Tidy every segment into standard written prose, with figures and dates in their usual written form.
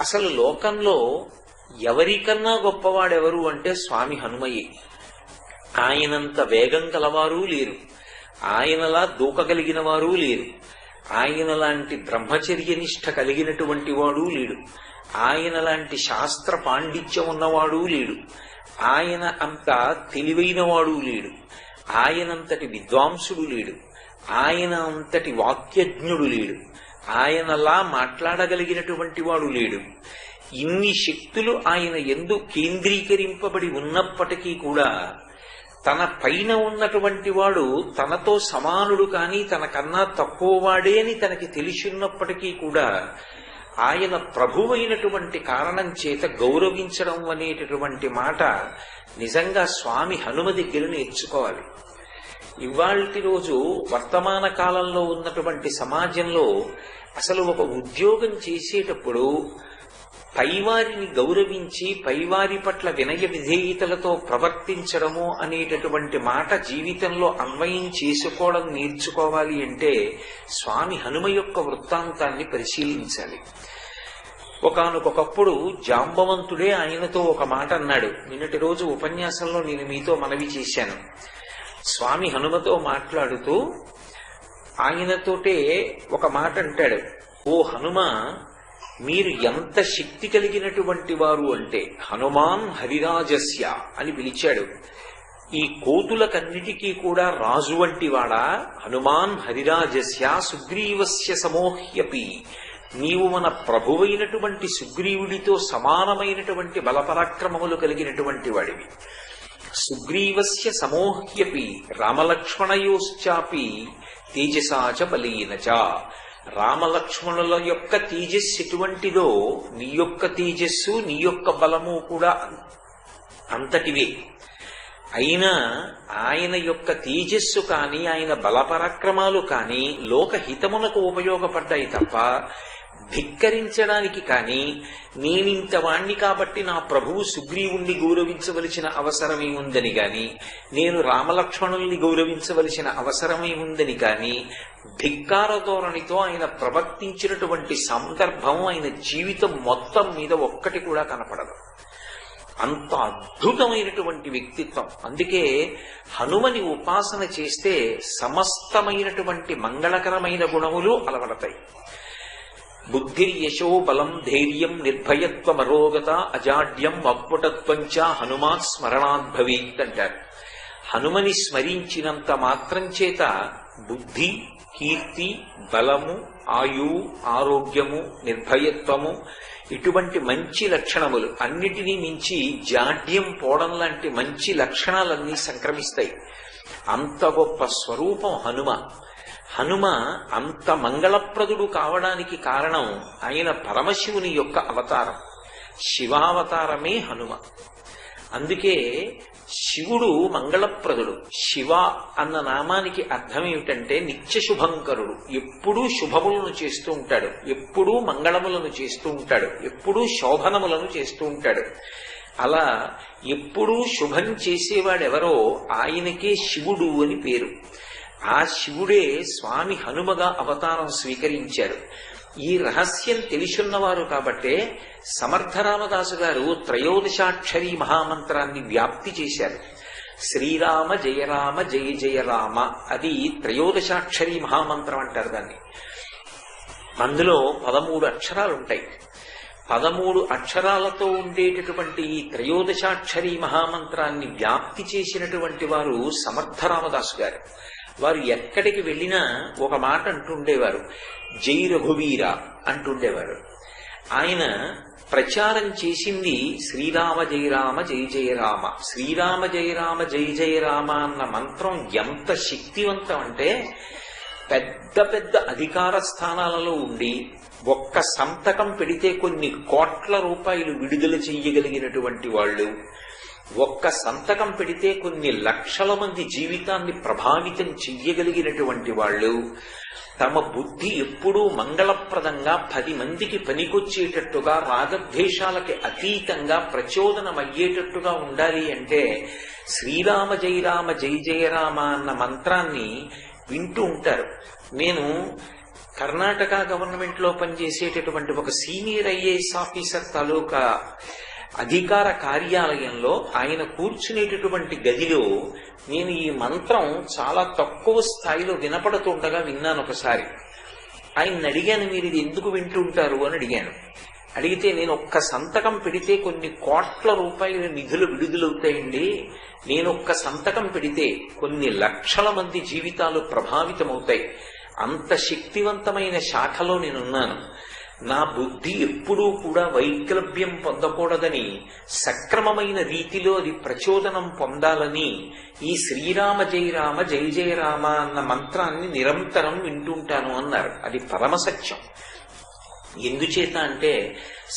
అసలు లోకంలో ఎవరికన్నా గొప్పవాడెవరు అంటే స్వామి హనుమయే. ఆయనంత వేగం కలవారు లేరు, ఆయనలా దూకగలిగిన వారు లేరు, ఆయన లాంటి బ్రహ్మచర్య నిష్ఠ కలిగినటువంటి వాడు లేడు, ఆయన లాంటి శాస్త్ర పాండిత్యం ఉన్నవాడు లేడు, ఆయన అంత తెలివైన వాడు లేడు, ఆయనంతటి విద్వాంసుడు లేడు, ఆయన అంతటి వాక్యజ్ఞుడు లేడు, ఆయనలా మాట్లాడగలిగినటువంటి వాడు లేడు. ఇన్ని శక్తులు ఆయన యందు కేంద్రీకరింపబడి ఉన్నప్పటికీ కూడా తన పైన ఉన్నటువంటి వాడు తనతో సమానుడు కాని తనకన్నా తక్కువ వాడే అని తనకి తెలిసిన్నప్పటికీ కూడా ఆయన ప్రభువైనటువంటి కారణం చేత గౌరవించడం అనేటటువంటి మాట నిజంగా స్వామి హనుమ దగ్గర నేర్చుకోవాలి. ఇవాల్టి రోజు వర్తమాన కాలంలో ఉన్నటువంటి సమాజంలో అసలు ఒక ఉద్యోగం చేసేటప్పుడు పైవారిని గౌరవించి పైవారి పట్ల వినయ విధేయతలతో ప్రవర్తించడము అనేటటువంటి మాట జీవితంలో అన్వయం చేసుకోవడం నేర్చుకోవాలి అంటే స్వామి హనుమ యొక్క వృత్తాంతాన్ని పరిశీలించాలి. ఒకానొకప్పుడు జాంబవంతుడే ఆయనతో ఒక మాట అన్నాడు. నిన్నటి రోజు ఉపన్యాసంలో నేను మీతో మనవి చేశాను. స్వామి హనుమతో మాట్లాడుతూ ఆయనతోటే ఒక మాట అంటాడు, ఓ హనుమ, మీరు ఎంత శక్తి కలిగినటువంటి వారు అంటే హనుమాన్ హరిరాజస్య అని పిలిచాడు. ఈ కోతులకన్నిటికీ కూడా రాజు వంటి వాడా? హనుమాన్ హరిరాజస్య సుగ్రీవస్య సమోహ్యపి, నీవు మన ప్రభువైనటువంటి సుగ్రీవుడితో సమానమైనటువంటి బలపరాక్రమములు కలిగినటువంటి వాడివి. సుగ్రీవస్య సమోహ్యపి రామలక్ష్మణయోశ్చాపి తేజసాచ బలీనచ, రామలక్ష్మణుల యొక్క తేజస్సు ఎటువంటిదో నీ యొక్క తేజస్సు నీ యొక్క బలము కూడా అంతటివే. అయినా ఆయన యొక్క తేజస్సు కాని ఆయన బలపరాక్రమాలు కాని లోకహితమునకు ఉపయోగపడ్డాయి తప్ప ధిక్కరించడానికి కాని, నేనింత వాణ్ణి కాబట్టి నా ప్రభువు సుగ్రీవుణ్ణి గౌరవించవలసిన అవసరమే ఉందని గాని, నేను రామలక్ష్మణుల్ని గౌరవించవలసిన అవసరమే ఉందని కాని ధిక్కార ధోరణితో ఆయన ప్రవర్తించినటువంటి సందర్భం ఆయన జీవితం మొత్తం మీద ఒక్కటి కూడా కనపడదు. అంత అద్భుతమైనటువంటి వ్యక్తిత్వం. అందుకే హనుమని ఉపాసన చేస్తే సమస్తమైనటువంటి మంగళకరమైన గుణములు అలవడతాయి. బుద్ధిర్యశో బలం ధైర్యం నిర్భయత్వమరోగత అజాడ్యం వక్పుటత్వంచ హనుమాత్ స్మరణాత్ భవేత్ అంటారు. హనుమని స్మరించినంత మాత్రం చేత బుద్ధి, కీర్తి, బలము, ఆయువు, ఆరోగ్యము, నిర్భయత్వము ఇటువంటి మంచి లక్షణములు అన్నిటినీ మించి జాడ్యం పోవడం లాంటి మంచి లక్షణాలన్నీ సంక్రమిస్తాయి. అంత గొప్ప స్వరూపం హనుమ. హనుమ అంత మంగళప్రదుడు కావడానికి కారణం ఆయన పరమశివుని యొక్క అవతారం. శివావతారమే హనుమ. అందుకే శివుడు మంగళప్రదుడు. శివ అన్న నామానికి అర్థం ఏమిటంటే నిత్య శుభంకరుడు. ఎప్పుడూ శుభములను చేస్తూ ఉంటాడు, ఎప్పుడూ మంగళములను చేస్తూ ఉంటాడు, ఎప్పుడూ శోభనములను చేస్తూ ఉంటాడు. అలా ఎప్పుడూ శుభం చేసేవాడెవరో ఆయనకే శివుడు అని పేరు. ఆ శివుడే స్వామి హనుమగా అవతారం స్వీకరించారు. ఈ రహస్యం తెలిసున్నవారు కాబట్టే సమర్థరామదాసు గారు త్రయోదశాక్షరీ మహామంత్రాన్ని వ్యాప్తి చేశారు. శ్రీరామ జయ రామ జయ జయ రామ, అది త్రయోదశాక్షరీ మహామంత్రం అంటారు దాన్ని. అందులో 13 అక్షరాలు ఉంటాయి. 13 అక్షరాలతో ఉండేటటువంటి ఈ త్రయోదశాక్షరీ మహామంత్రాన్ని వ్యాప్తి చేసినటువంటి వారు సమర్థరామదాసు గారు. వారు ఎక్కడికి వెళ్ళినా ఒక మాట అంటుండేవారు, జై రఘువీర అంటుండేవారు. ఆయన ప్రచారం చేసింది శ్రీరామ జయ రామ జయ జయ రామ. శ్రీరామ జయ రామ జయ జయ రామ అన్న మంత్రం ఎంత శక్తివంతం అంటే, పెద్ద పెద్ద అధికార స్థానాలలో ఉండి ఒక్క సంతకం పెడితే కొన్ని కోట్ల రూపాయలు విడుదల చెయ్యగలిగినటువంటి వాళ్ళు, ఒక్క సంతకం పెడితే కొన్ని లక్షల మంది జీవితాన్ని ప్రభావితం చెయ్యగలిగినటువంటి వాళ్ళు, తమ బుద్ధి ఎప్పుడూ మంగళప్రదంగా 10 మందికి పనికొచ్చేటట్టుగా రాగద్వేషాలకి అతీతంగా ప్రచోదనమయ్యేటట్టుగా ఉండాలి అంటే శ్రీరామ జయ రామ జయ జయ రామ అన్న మంత్రాన్ని వింటూ ఉంటారు. నేను కర్ణాటక గవర్నమెంట్ లో పనిచేసేటటువంటి ఒక సీనియర్ ఐఏఎస్ ఆఫీసర్ తాలూకా అధికార కార్యాలయంలో ఆయన కూర్చునేటటువంటి గదిలో నేను ఈ మంత్రం చాలా తక్కువ స్థాయిలో వినపడుతుండగా విన్నాను ఒకసారి. ఆయన్ని అడిగాను, మీరు ఇది ఎందుకు వింటుంటారు అని అడిగాను. అడిగితే, నేను ఒక్క సంతకం పెడితే కొన్ని కోట్ల రూపాయల నిధులు విడుదలవుతాయండి, నేను ఒక్క సంతకం పెడితే కొన్ని లక్షల మంది జీవితాలు ప్రభావితమవుతాయి, అంత శక్తివంతమైన శాఖలో నేనున్నాను, నా బుద్ధి ఎప్పుడూ కూడా వైక్లభ్యం పొందకూడదని, సక్రమమైన రీతిలో అది ప్రచోదనం పొందాలని ఈ శ్రీరామ జయ రామ జయ జయ రామ అన్న మంత్రాన్ని నిరంతరం వింటుంటాను అన్నారు. అది పరమసత్యం. ఎందుచేత అంటే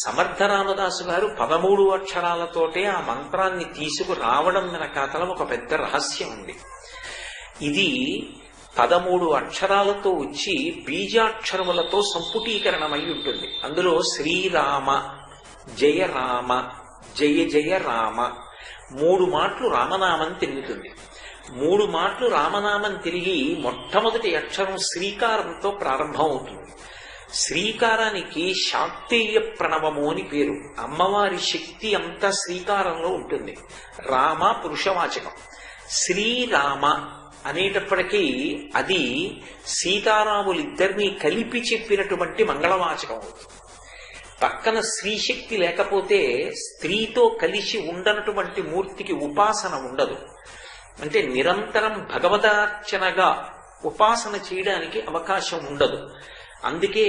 సమర్థ రామదాసు గారు 13 అక్షరాలతోటే ఆ మంత్రాన్ని తీసుకురావడం వెనకాతల ఒక పెద్ద రహస్యం ఉంది. ఇది 13 అక్షరాలతో వచ్చి బీజాక్షరములతో సంపుటీకరణమై ఉంటుంది. అందులో శ్రీరామ జయ రామ జయ జయ రామ 3 మాటలు రామనామం తిరుగుతుంది. 3 మాటలు రామనామం తిరిగి మొట్టమొదటి అక్షరం శ్రీకారంతో ప్రారంభం అవుతుంది. శ్రీకారానికి శాక్తేయ ప్రణవము అని పేరు. అమ్మవారి శక్తి అంతా శ్రీకారంలో ఉంటుంది. రామ పురుషవాచకం. శ్రీరామ అనేటప్పటికీ అది సీతారాములిద్దరినీ కలిపి చెప్పినటువంటి మంగళవాచకం అవుతుంది. పక్కన స్త్రీశక్తి లేకపోతే స్త్రీతో కలిసి ఉండనటువంటి మూర్తికి ఉపాసన ఉండదు. అంటే నిరంతరం భగవదార్చనగా ఉపాసన చేయడానికి అవకాశం ఉండదు. అందుకే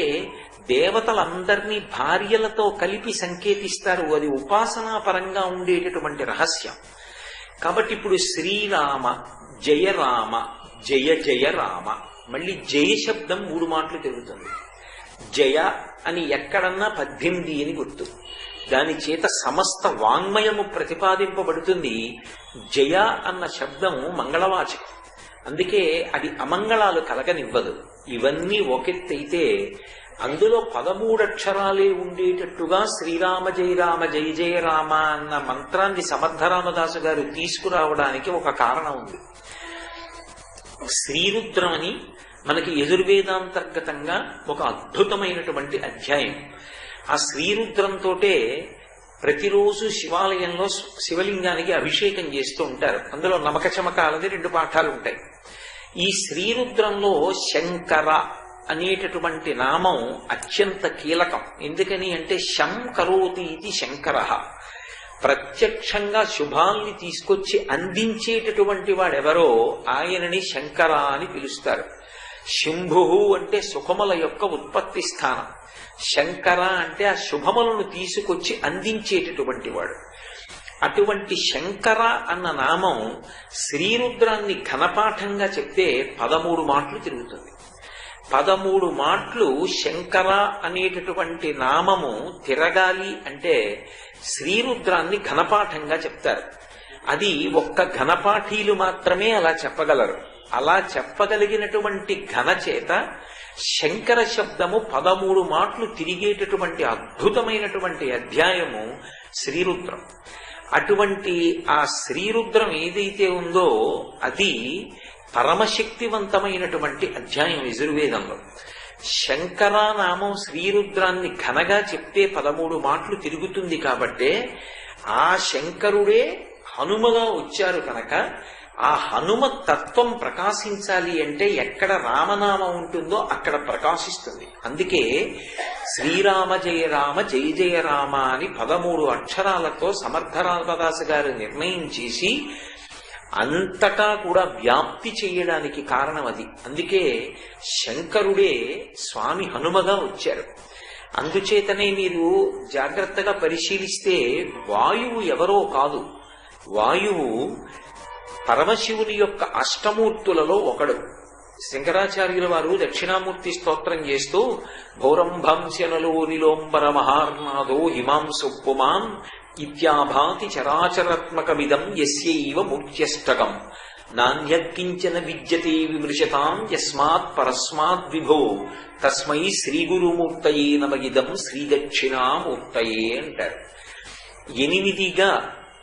దేవతలందరినీ భార్యలతో కలిపి సంకేతిస్తారు. అది ఉపాసనా పరంగా ఉండేటటువంటి రహస్యం. కాబట్టి ఇప్పుడు శ్రీరామ జయ రామ జయ జయ రామ, మళ్ళీ జయ శబ్దం 3 మాటలు తిరుగుతుంది. జయ అని ఎక్కడన్నా 18 అని గుర్తు. దాని చేత సమస్త వాంగ్మయము ప్రతిపాదింపబడుతుంది. జయ అన్న శబ్దము మంగళవాచకం. అందుకే అది అమంగళాలు కలగనివ్వదు. ఇవన్నీ ఒకెత్తైతే అందులో 13 అక్షరాలే ఉండేటట్టుగా శ్రీరామ జయ రామ జయ జయ రామ అన్న మంత్రాన్ని సమర్థరామదాసు గారు తీసుకురావడానికి ఒక కారణం ఉంది. శ్రీరుద్రం అని మనకి యజుర్వేదాంతర్గతంగా ఒక అద్భుతమైనటువంటి అధ్యాయం. ఆ శ్రీరుద్రంతో ప్రతిరోజు శివాలయంలో శివలింగానికి అభిషేకం చేస్తూ ఉంటారు. అందులో నమక చమకాలది 2 పాఠాలు ఉంటాయి. ఈ శ్రీరుద్రంలో శంకర అనేటటువంటి నామం అత్యంత కీలకం. ఎందుకని అంటే శం కరోతి ఇది శంకర, ప్రత్యక్షంగా శుభాల్ని తీసుకొచ్చి అందించేటటువంటి వాడెవరో ఆయనని శంకర అని పిలుస్తారు. శంభు అంటే సుఖముల యొక్క ఉత్పత్తి స్థానం. శంకర అంటే ఆ శుభములను తీసుకొచ్చి అందించేటటువంటి వాడు. అటువంటి శంకర అన్న నామం శ్రీరుద్రాన్ని ఘనపాఠంగా చెప్తే 13 మాటలు తిరుగుతుంది. 13 మాటలు శంకర అనేటటువంటి నామము తిరగాలి అంటే శ్రీరుద్రాన్ని ఘనపాఠంగా చెప్తారు. అది ఒక్క ఘనపాఠీలు మాత్రమే అలా చెప్పగలరు. అలా చెప్పగలిగినటువంటి ఘన చేత శంకర శబ్దము 13 మాటలు తిరిగేటటువంటి అద్భుతమైనటువంటి అధ్యాయము శ్రీరుద్రం. అటువంటి ఆ శ్రీరుద్రం ఏదైతే ఉందో అది పరమశక్తివంతమైనటువంటి అధ్యాయం యజుర్వేదంలో. శంకరానామం శ్రీరుద్రాన్ని ఘనగా చెప్తే 13 మాటలు తిరుగుతుంది. కాబట్టే ఆ శంకరుడే హనుమగా వచ్చారు కనుక ఆ హనుమ తత్వం ప్రకాశించాలి అంటే ఎక్కడ రామనామం ఉంటుందో అక్కడ ప్రకాశిస్తుంది. అందుకే శ్రీరామ జయ రామ జయ జయ రామ అని 13 అక్షరాలతో సమర్థరామదాసు గారు నిర్ణయం చేసి అంతటా కూడా వ్యాప్తి చేయడానికి కారణం అది. అందుకే శంకరుడే స్వామి హనుమగా వచ్చారు. అందుచేతనే మీరు జాగ్రత్తగా పరిశీలిస్తే వాయువు ఎవరో కాదు, వాయువు పరమశివుని యొక్క అష్టమూర్తులలో ఒకడు. శంకరాచార్యుల వారు దక్షిణామూర్తి స్తోత్రం చేస్తూ భౌరంభంశనలో నిలోంబర మహార్నాదో హిమాంసు పుమాన్ ఇత్యాభాతి చరాచరాత్మకమిదం యస్యైవ మూర్త్యష్టకం నాణ్యకించన విద్యతే విమృశతాం యస్మాత్ పరస్మాత్ విభో తస్మై శ్రీగురుమూర్తయే నమగిదం శ్రీదక్షిణామూర్తయే అంటారు. 8గా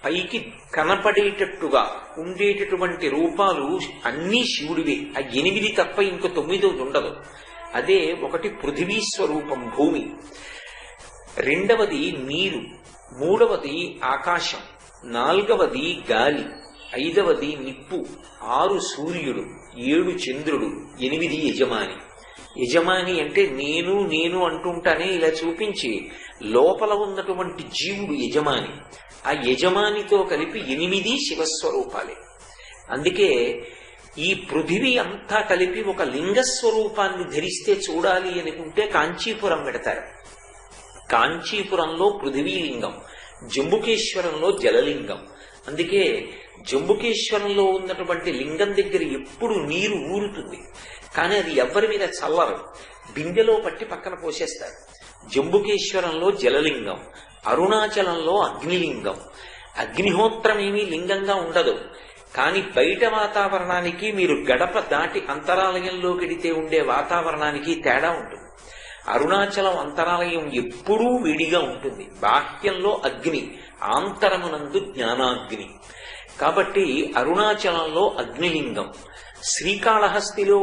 పైకి కనపడేటట్టుగా ఉండేటటువంటి రూపాలు అన్నీ శివుడివే. ఆ 8 తప్ప ఇంకో 9 ఉండదు. అదే ఒకటి పృథివీ స్వరూపం భూమి, రెండవది నీరు, మూడవది ఆకాశం, నాలుగవది గాలి, ఐదవది నిప్పు, 6 సూర్యుడు, 7 చంద్రుడు, 8 యజమాని. యజమాని అంటే నేను నేను అంటుంటానే ఇలా చూపించి లోపల ఉన్నటువంటి జీవుడు యజమాని. ఆ యజమానితో కలిపి 8 శివస్వరూపాలే. అందుకే ఈ పృథివీ అంతా కలిపి ఒక లింగస్వరూపాన్ని ధరిస్తే చూడాలి అనుకుంటే కాంచీపురం పెడతారు. కాంచీపురంలో పృథివీ లింగం, జంబుకేశ్వరంలో జలలింగం. అందుకే జంబుకేశ్వరంలో ఉన్నటువంటి లింగం దగ్గర ఎప్పుడు నీరు ఊరుతుంది, కానీ అది ఎవరి మీద చల్లరు, బిందెలో పట్టి పక్కన పోసేస్తారు. జంబుకేశ్వరంలో జలలింగం, అరుణాచలంలో అగ్నిలింగం. అగ్నిహోత్రం ఏమీ లింగంగా ఉండదు, కానీ బయట వాతావరణానికి మీరు గడప దాటి అంతరాలయంలోకి వెడితే ఉండే వాతావరణానికి తేడా ఉంటుంది. అరుణాచలం అంతరాలయం ఎప్పుడూ వేడిగా ఉంటుంది, బాహ్యంలో అగ్ని, ఆంతరమునందు జ్ఞానాగ్ని. కాబట్టి అరుణాచలంలో అగ్నిలింగం, శ్రీకాళహస్తిలో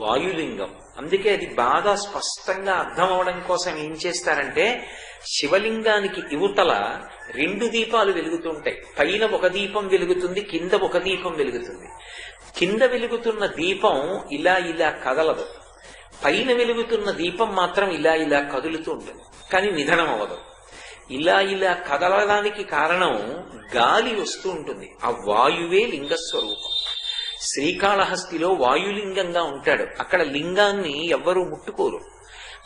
వాయులింగం. అందుకే అది బాగా స్పష్టంగా అర్థం అవడం కోసం ఏం చేస్తారంటే శివలింగానికి యువతల 2 దీపాలు వెలుగుతుంటాయి. పైన ఒక దీపం వెలుగుతుంది, కింద ఒక దీపం వెలుగుతుంది. కింద వెలుగుతున్న దీపం ఇలా ఇలా కదలదు, పైన వెలుగుతున్న దీపం మాత్రం ఇలా ఇలా కదులుతూ ఉంటుంది, కానీ నిధనం అవ్వదు. ఇలా ఇలా కదలడానికి కారణం గాలి వస్తూ ఉంటుంది, ఆ వాయువే లింగస్వరూపం. శ్రీకాళహస్తిలో వాయులింగంగా ఉంటాడు, అక్కడ లింగాన్ని ఎవ్వరూ ముట్టుకోరు.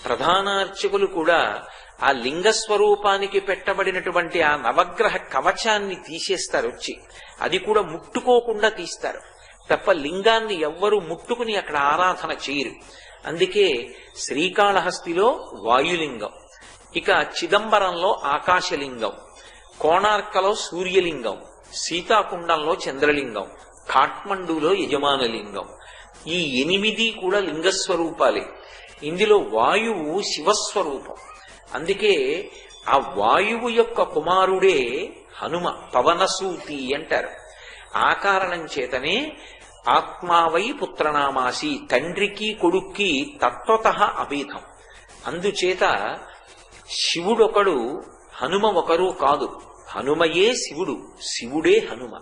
ప్రధానార్చకులు కూడా ఆ లింగస్వరూపానికి పెట్టబడినటువంటి ఆ నవగ్రహ కవచాన్ని తీసేస్తారు వచ్చి, అది కూడా ముట్టుకోకుండా తీస్తారు తప్ప లింగాన్ని ఎవ్వరూ ముట్టుకుని అక్కడ ఆరాధన చేయరు. అందుకే శ్రీకాళహస్తిలో వాయులింగం, ఇక చిదంబరంలో ఆకాశలింగం, కోణార్కలో సూర్యలింగం, సీతాకుండంలో చంద్రలింగం, కాఠ్మండూలో యజమానలింగం. ఈ 8 కూడా లింగస్వరూపాలే. ఇందులో వాయువు శివస్వరూపం. అందుకే ఆ వాయువు యొక్క కుమారుడే హనుమ, పవనసూతి అంటారు. ఆ కారణం చేతనే ఆత్మావై పుత్రనామాసి, తండ్రికి కొడుక్కి తత్వతః అభేదం. అందుచేత శివుడొకడు, హనుమ ఒకరు కాదు. హనుమయే శివుడు, శివుడే హనుమ.